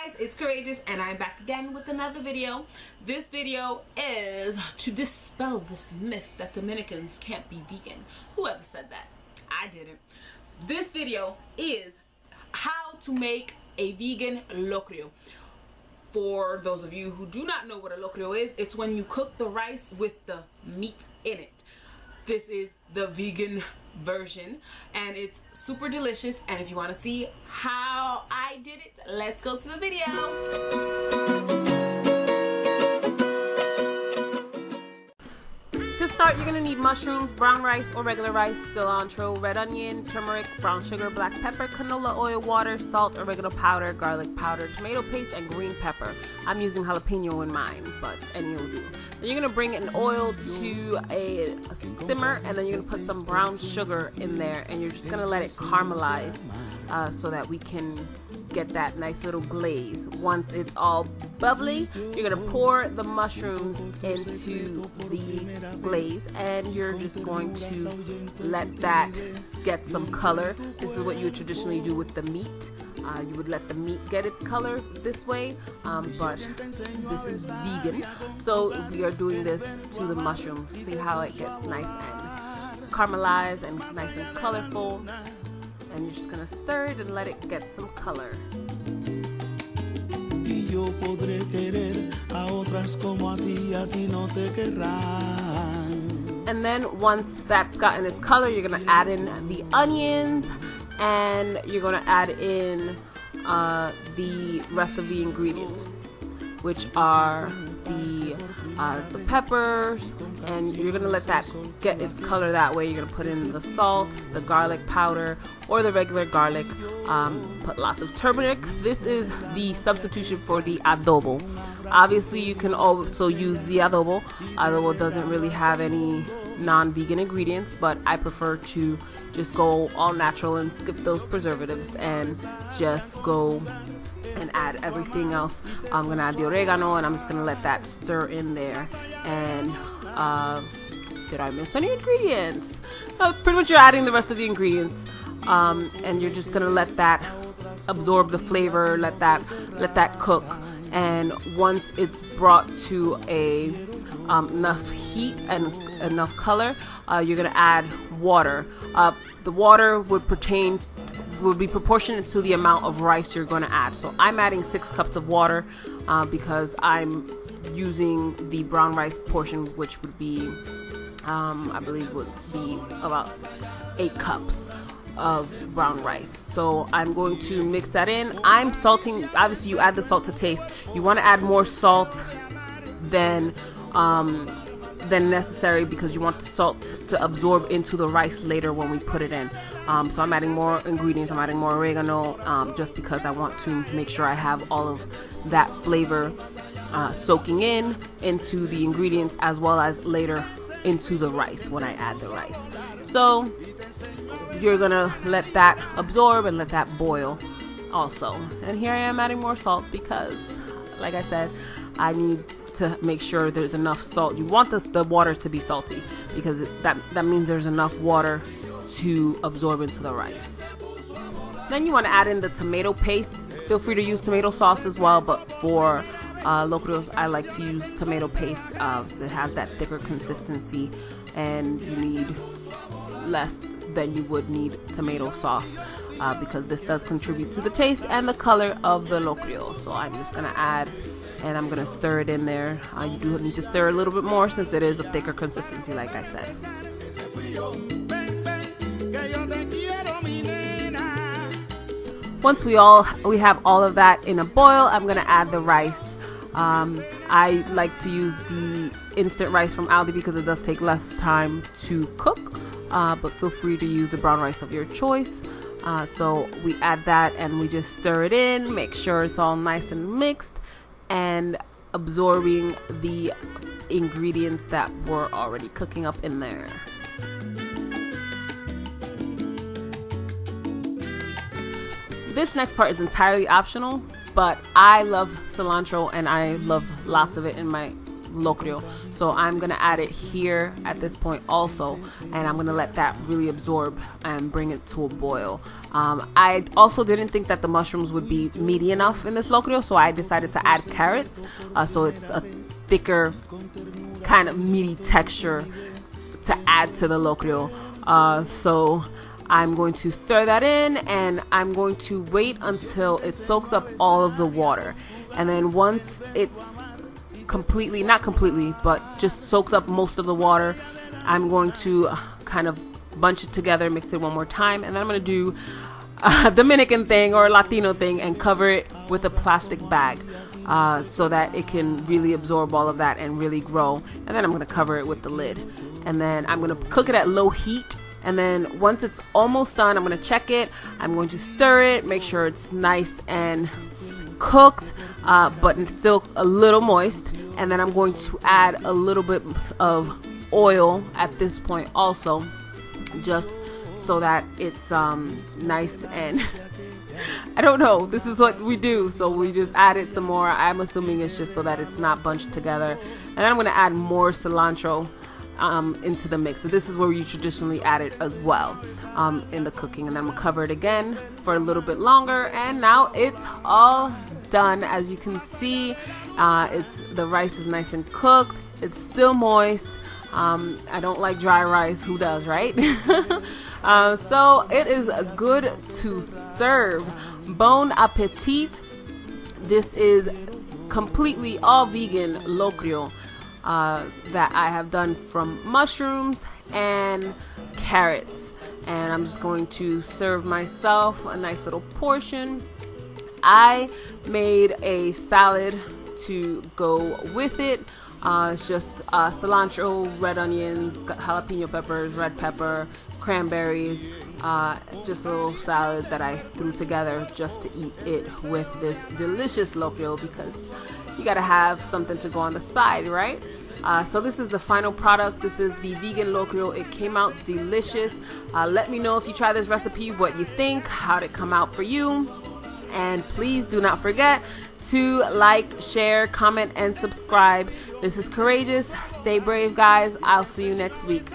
guys, it's Courageous and I'm back again with another video. This video is to dispel this myth that Dominicans can't be vegan. Whoever said that? I didn't. This video is how to make a vegan locrio. For those of you who do not know what a locrio is, it's when you cook the rice with the meat in it. This is the vegan version and it's super delicious, and if you want to see how I did it, let's go to the video. To start, you're gonna need mushrooms, brown rice or regular rice, cilantro, red onion, turmeric, brown sugar, black pepper, canola oil, water, salt, oregano powder, garlic powder, tomato paste, and green pepper. I'm using jalapeno in mine, but any will do. Then you're gonna bring an oil to a simmer, and then you're gonna put some brown sugar in there, and you're just gonna let it caramelize so that we can get that nice little glaze. Once it's all bubbly, you're gonna pour the mushrooms into the glaze, and you're just going to let that get some color. This is what you would traditionally do with the meat. You would let the meat get its color this way, but this is vegan, so we are doing this to the mushrooms. See how it gets nice and caramelized and nice and colorful, and you're just gonna stir it and let it get some color. And then once that's gotten its color, you're gonna add in the onions, and you're gonna add in the rest of the ingredients, which are the peppers, and you're gonna let that get its color that way. You're gonna put in the salt, the garlic powder, or the regular garlic. Put lots of turmeric. This is the substitution for the adobo. Obviously, you can also use the adobo. Adobo doesn't really have any non-vegan ingredients, but I prefer to just go all natural and skip those preservatives and just go and add everything else. I'm gonna add the oregano, and I'm just gonna let that stir in there. And did I miss any ingredients? Pretty much you're adding the rest of the ingredients, and you're just gonna let that absorb the flavor, let that cook. And once it's brought to a enough heat and enough color, you're gonna add water. The water would be proportionate to the amount of rice you're going to add. So I'm adding 6 cups of water because I'm using the brown rice portion, which would be I believe would be about 8 cups of brown rice. So I'm going to mix that in. I'm salting. Obviously you add the salt to taste. You want to add more salt than necessary, because you want the salt to absorb into the rice later when we put it in. So I'm adding more ingredients. I'm adding more oregano, just because I want to make sure I have all of that flavor soaking into the ingredients, as well as later into the rice when I add the rice. So you're gonna let that absorb and let that boil also. And here I am adding more salt because, like I said, I need to make sure there's enough salt. You want the water to be salty, because that means there's enough water to absorb into the rice. Then you want to add in the tomato paste. Feel free to use tomato sauce as well, but for locrios I like to use tomato paste that has that thicker consistency, and you need less than you would need tomato sauce, because this does contribute to the taste and the color of the locrio. So I'm just gonna add, and I'm gonna stir it in there. You do need to stir a little bit more since it is a thicker consistency, like I said. Once we have all of that in a boil, I'm gonna add the rice. I like to use the instant rice from Aldi because it does take less time to cook, but feel free to use the brown rice of your choice. So we add that and we just stir it in, make sure it's all nice and mixed and absorbing the ingredients that were already cooking up in there. This next part is entirely optional, but I love cilantro and I love lots of it in my locrio. So I'm gonna add it here at this point also, and I'm gonna let that really absorb and bring it to a boil. I also didn't think that the mushrooms would be meaty enough in this locrio, so I decided to add carrots, so it's a thicker kind of meaty texture to add to the locrio. So I'm going to stir that in, and I'm going to wait until it soaks up all of the water. And then once it's completely, not completely, but just soaked up most of the water, I'm going to kind of bunch it together, mix it one more time, and then I'm going to do a Dominican thing or Latino thing and cover it with a plastic bag, so that it can really absorb all of that and really grow. And then I'm going to cover it with the lid, and then I'm going to cook it at low heat. And then once it's almost done, I'm going to check it. I'm going to stir it, make sure it's nice and cooked, but it's still a little moist. And then I'm going to add a little bit of oil at this point also, just so that it's nice and I don't know, this is what we do, so we just added some more. I'm assuming it's just so that it's not bunched together. And then I'm going to add more cilantro into the mix. So this is where you traditionally add it as well in the cooking. And then I'm gonna cover it again for a little bit longer, and now it's all done. As you can see, the rice is nice and cooked. It's still moist. I don't like dry rice. Who does, right? So it is good to serve. Bon appetit. This is completely all vegan locrio that I have done from mushrooms and carrots, and I'm just going to serve myself a nice little portion. I made a salad to go with it. It's just cilantro, red onions, jalapeno peppers, red pepper, cranberries, just a little salad that I threw together just to eat it with this delicious locrio, because you gotta have something to go on the side, right? So this is the final product. This is the vegan locrio. It came out delicious. Let me know if you try this recipe, what you think, how'd it come out for you. And please do not forget to like, share, comment, and subscribe. This is Courageous. Stay brave, guys. I'll see you next week.